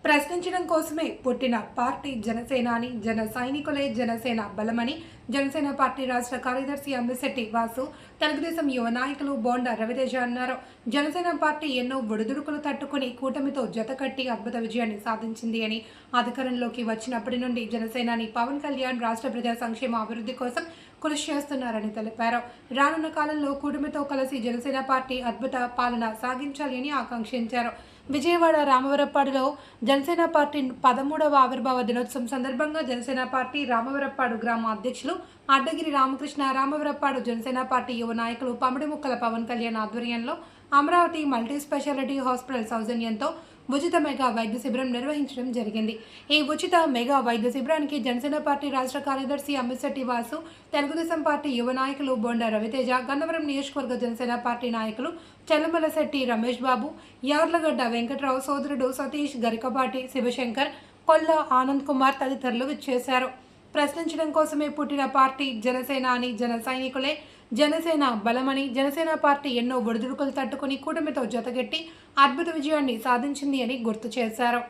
ప్రశ్నించడం కోసమే పుట్టిన పార్టీ జనసేన అని, జన సైనికులే జనసేన బలమని జనసేన పార్టీ రాష్ట్ర కార్యదర్శి అమ్మిశెట్టి వాసు, తెలుగుదేశం యువ నాయకులు బోండా రవితేజ అన్నారు. జనసేన పార్టీ ఎన్నో ఒడిదుడుకులు తట్టుకుని కూటమితో జతకట్టి అద్భుత విజయాన్ని సాధించింది అని, అధికారంలోకి వచ్చినప్పటి నుండి జనసేనాని పవన్ కళ్యాణ్ రాష్ట్ర ప్రజా సంక్షేమ అభివృద్ధి కోసం కృషి చేస్తున్నారని తెలిపారు. రానున్న కాలంలో కూటమితో కలిసి జనసేన పార్టీ అద్భుత పాలన సాగించాలి అని ఆకాంక్షించారు. విజయవాడ రామవరప్పాడులో జనసేన పార్టీ 13వ ఆవిర్భావ దినోత్సవం సందర్భంగా జనసేన పార్టీ రామవరప్పాడు గ్రామ అధ్యక్షులు అడ్డగిరి రామకృష్ణ, రామవరప్పాడు జనసేన పార్టీ యువ నాయకులు పమిడిముక్కల పవన్ కళ్యాణ్ ఆధ్వర్యంలో అమరావతి మల్టీ స్పెషాలిటీ హాస్పిటల్ సౌజన్యంతో ఉచిత మెగా వైద్య శిబిరం నిర్వహించడం జరిగింది. ఈ ఉచిత మెగా వైద్య శిబిరానికి జనసేన పార్టీ రాష్ట్ర కార్యదర్శి అమ్మిశెట్టి వాసు, తెలుగుదేశం పార్టీ యువ నాయకులు బోండా రవితేజ, గన్నవరం నియోజకవర్గ జనసేన పార్టీ నాయకులు చెల్లమలశెట్టి రమేష్ బాబు, యార్లగడ్డ వెంకట్రావు సోదరుడు సతీష్, గరికపాటి శివశంకర్, కొల్ల ఆనంద్ కుమార్ తదితరులు విచ్చేశారు. ప్రశ్నించడం కోసమే పుట్టిన పార్టీ జనసేన అని, జన సైనికులే జనసేన బలమని, జనసేన పార్టీ ఎన్నో ఒడిదుడుకులు తట్టుకుని కూటమితో జతగట్టి అద్భుత విజయాన్ని సాధించింది అని గుర్తు చేశారు.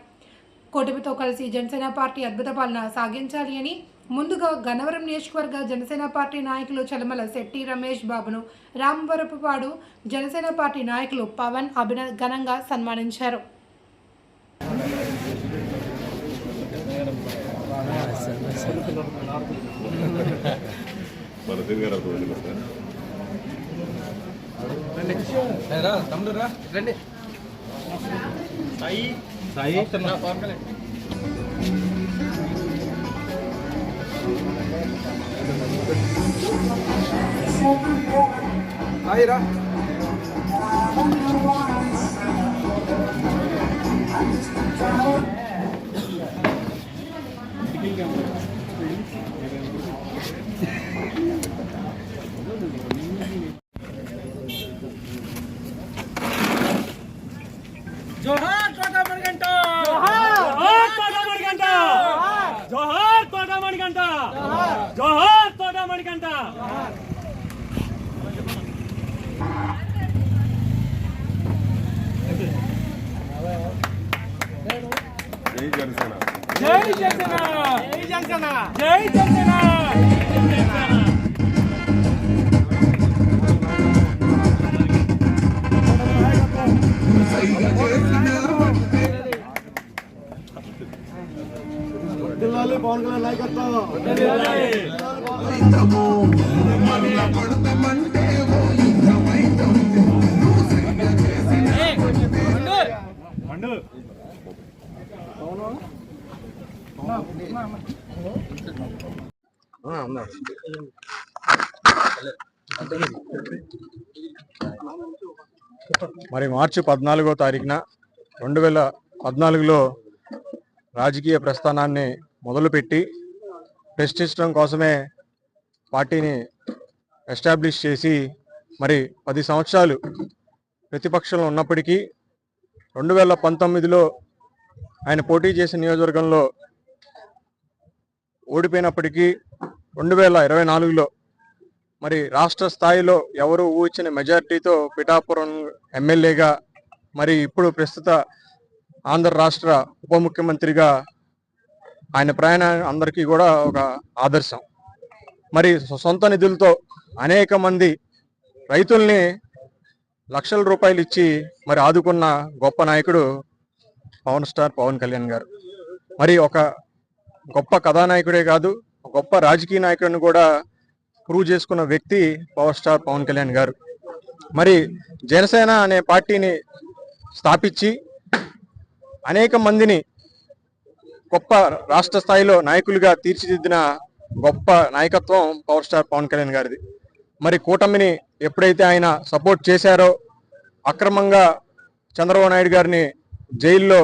కూటమితో కలిసి జనసేన పార్టీ అద్భుత పాలన సాగించాలి అని ముందుగా గన్నవరం నియోజకవర్గ జనసేన పార్టీ నాయకులు చలమల శెట్టి రమేష్ బాబును రామవరపుపాడు జనసేన పార్టీ నాయకులు పవన్ ఘనంగా సన్మానించారు. जोहार कोटा मणिकंठ, जोहार कोटा मणिकंठ, जोहार कोटा मणिकंठ, जोहार कोटा मणिकंठ. जय जनसेना, जय जनसेना, जय जनसेना, जय जनसेना. పవన్ కళ్యాణ్ నాయకత్వం మరి మార్చి 14వ తారీఖున 2014లో రాజకీయ ప్రస్థానాన్ని మొదలుపెట్టి ప్రశ్నించడం కోసమే పార్టీని ఎస్టాబ్లిష్ చేసి మరి 10 సంవత్సరాలు ప్రతిపక్షంలో ఉన్నప్పటికీ 2019లో ఆయన పోటీ చేసిన నియోజకవర్గంలో ఓడిపోయినప్పటికీ 2024లో మరి రాష్ట్ర స్థాయిలో ఎవరు ఊహించిన మెజారిటీతో పిఠాపురం ఎమ్మెల్యేగా, మరి ఇప్పుడు ప్రస్తుత ఆంధ్ర రాష్ట్ర ఉప ముఖ్యమంత్రిగా ఆయన ప్రయాణం అందరికీ కూడా ఒక ఆదర్శం. మరి సొంత నిధులతో అనేక మంది రైతుల్ని లక్షల రూపాయలు ఇచ్చి మరి ఆదుకున్న గొప్ప నాయకుడు పవన్ స్టార్ పవన్ కళ్యాణ్ గారు. మరి ఒక గొప్ప కథానాయకుడే కాదు, గొప్ప రాజకీయ నాయకుడిని కూడా ప్రూవ్ చేసుకున్న వ్యక్తి పవర్ స్టార్ పవన్ కళ్యాణ్ గారు. మరి జనసేన అనే పార్టీని స్థాపించి అనేక మందిని గొప్ప రాష్ట్ర స్థాయిలో నాయకులుగా తీర్చిదిద్దిన గొప్ప నాయకత్వం పవర్ స్టార్ పవన్ కళ్యాణ్ గారిది. మరి కూటమిని ఎప్పుడైతే ఆయన సపోర్ట్ చేశారో, అక్రమంగా చంద్రబాబు నాయుడు గారిని జైల్లో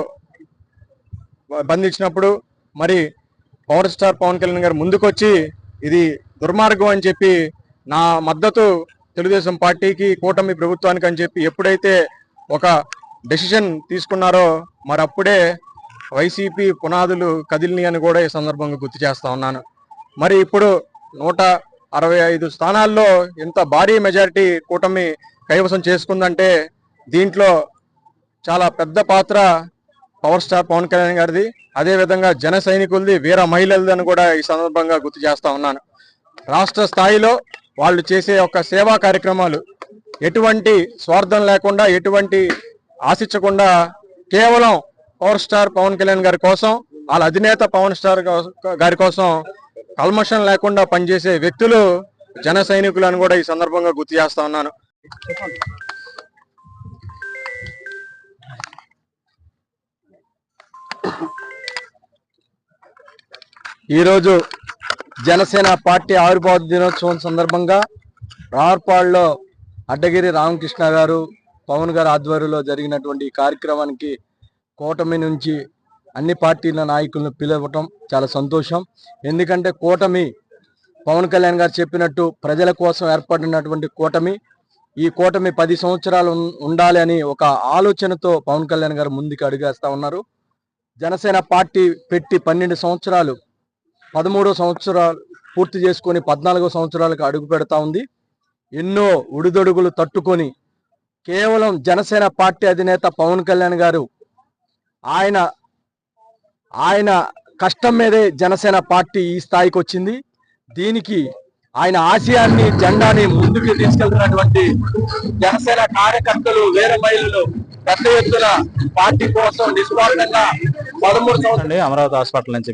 బంధించినప్పుడు మరి పవర్ స్టార్ పవన్ కళ్యాణ్ గారు ముందుకొచ్చి ఇది దుర్మార్గం అని చెప్పి నా మద్దతు తెలుగుదేశం పార్టీకి, కూటమి ప్రభుత్వానికి అని చెప్పి ఎప్పుడైతే ఒక డెసిషన్ తీసుకున్నారో మరి అప్పుడే వైసీపీ పునాదులు కదిలిని అని కూడా ఈ సందర్భంగా గుర్తు చేస్తా ఉన్నాను. మరి ఇప్పుడు 165 స్థానాల్లో ఇంత భారీ మెజారిటీ కూటమి కైవసం చేసుకుందంటే దీంట్లో చాలా పెద్ద పాత్ర పవర్ స్టార్ పవన్ కళ్యాణ్ గారిది, అదే విధంగా జన సైనికులది, వీర మహిళలదని కూడా ఈ సందర్భంగా గుర్తు చేస్తా ఉన్నాను. రాష్ట్ర స్థాయిలో వాళ్ళు చేసే ఒక సేవా కార్యక్రమాలు ఎటువంటి స్వార్థం లేకుండా, ఎటువంటి ఆశించకుండా, కేవలం పవర్ స్టార్ పవన్ కళ్యాణ్ గారి కోసం, వాళ్ళ అధినేత పవన్ స్టార్ గారి కోసం కల్మషం లేకుండా పనిచేసే వ్యక్తులు జన సైనికులను కూడా ఈ సందర్భంగా గుర్తు చేస్తా ఉన్నాను. ఈరోజు జనసేన పార్టీ ఆవిర్భావ దినోత్సవం సందర్భంగా రావర్పాడులో అడ్డగిరి రామకృష్ణ గారు, పవన్ గారు ఆధ్వర్యంలో జరిగినటువంటి ఈ కార్యక్రమానికి కూటమి నుంచి అన్ని పార్టీల నాయకులను పిలవటం చాలా సంతోషం. ఎందుకంటే కూటమి, పవన్ కళ్యాణ్ గారు చెప్పినట్టు ప్రజల కోసం ఏర్పడినటువంటి కూటమి. ఈ కూటమి 10 సంవత్సరాలు ఉండాలి అని ఒక ఆలోచనతో పవన్ కళ్యాణ్ గారు ముందుకు అడుగేస్తా ఉన్నారు. జనసేన పార్టీ పెట్టి 12 సంవత్సరాలు, 13 సంవత్సరాలు పూర్తి చేసుకొని 14వ సంవత్సరాలకు అడుగు పెడతా ఉంది. ఎన్నో ఉడిదొడుగులు తట్టుకొని కేవలం జనసేన పార్టీ అధినేత పవన్ కళ్యాణ్ గారు ఆయన కష్టం మీదే జనసేన పార్టీ ఈ స్థాయికి వచ్చింది. దీనికి ఆయన ఆశయాన్ని, జెండాని ముందుకు తీసుకెళ్తున్నటువంటి జనసేన కార్యకర్తలు, వీర మహిళలు పెద్ద ఎత్తున పార్టీ కోసం నిస్వార్థంగా 13 సంవత్సరాలు. అమరావతి హాస్పిటల్ నుంచి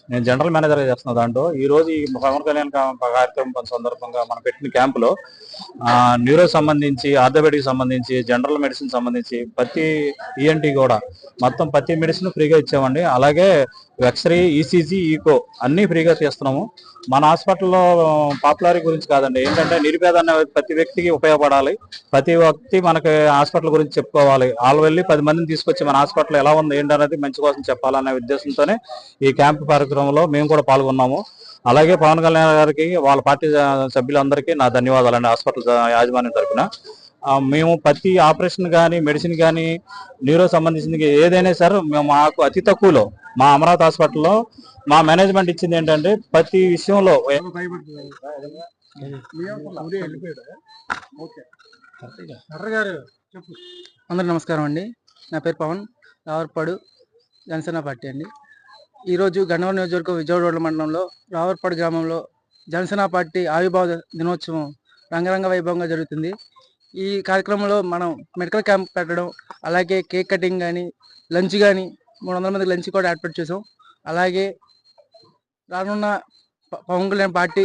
నేను జనరల్ మేనేజర్ గా చేస్తున్న దాంట్లో ఈ రోజు ఈ పవన్ కళ్యాణ్ కార్యక్రమం సందర్భంగా మనం పెట్టిన క్యాంపులో న్యూరో సంబంధించి, ఆర్థోపెడిక్ సంబంధించి, జనరల్ మెడిసిన్ సంబంధించి ప్రతి ఈఎన్టీ కూడా మొత్తం ప్రతి మెడిసిన్ ఫ్రీగా ఇచ్చామండి. అలాగే ఎక్స్రే, ఈసీజీ, ఈకో అన్ని ఫ్రీగా తీస్తున్నాము. మన హాస్పిటల్లో పాపులారిటీ గురించి కాదండి, ఏంటంటే నిరుపేద అనే ప్రతి వ్యక్తికి ఉపయోగపడాలి, ప్రతి వ్యక్తి మనకి హాస్పిటల్ గురించి చెప్పుకోవాలి. వాళ్ళు వెళ్ళి 10 మందిని తీసుకొచ్చి మన హాస్పిటల్ ఎలా ఉంది ఏంటనేది మంచి కోసం చెప్పాలనే ఉద్దేశంతోనే ఈ క్యాంప్ కార్యక్రమంలో మేము కూడా పాల్గొన్నాము. అలాగే పవన్ కళ్యాణ్ గారికి, వాళ్ళ పార్టీ సభ్యులందరికీ నా ధన్యవాదాలండి. హాస్పిటల్ యాజమాన్యం తరఫున మేము ప్రతి ఆపరేషన్ కానీ, మెడిసిన్ కానీ, న్యూరో సంబంధించింది ఏదైనా సరే మేము మాకు అతి తక్కువలో మా అమరావతి హాస్పిటల్లో మా మేనేజ్మెంట్ ఇచ్చింది ఏంటంటే ప్రతి విషయంలో అందరికి నమస్కారం అండి. నా పేరు పవన్, రావర్పాడు జనసేన పార్టీ అండి. ఈరోజు గన్నవరం నియోజకవర్గం విజయవాడ మండలంలో రావర్పాడు గ్రామంలో జనసేన పార్టీ ఆవిర్భావ దినోత్సవం రంగరంగ వైభవంగా జరుగుతుంది. ఈ కార్యక్రమంలో మనం మెడికల్ క్యాంప్ పెట్టడం, అలాగే కేక్ కటింగ్ కానీ, లంచ్ కానీ 300 మందికి లంచ్ కూడా ఏర్పాటు చేసాం. అలాగే రానున్న పవన్ కళ్యాణ్ పార్టీ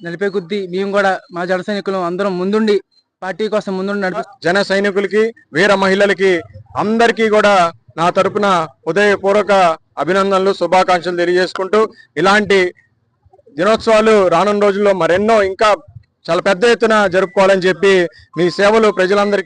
నడిపే కొద్దీ మేము కూడా మా జన సైనికులు అందరం ముందుండి పార్టీ కోసం ముందుండి నడిపిస్తాం. జన సైనికులకి, వీర మహిళలకి అందరికీ కూడా నా తరపున హృదయపూర్వక అభినందనలు, శుభాకాంక్షలు తెలియజేసుకుంటూ ఇలాంటి దినోత్సవాలు రానున్న రోజుల్లో మరెన్నో ఇంకా చాలా పెద్ద ఎత్తున జరుపుకోవాలని చెప్పి మీ సేవలు ప్రజలందరికీ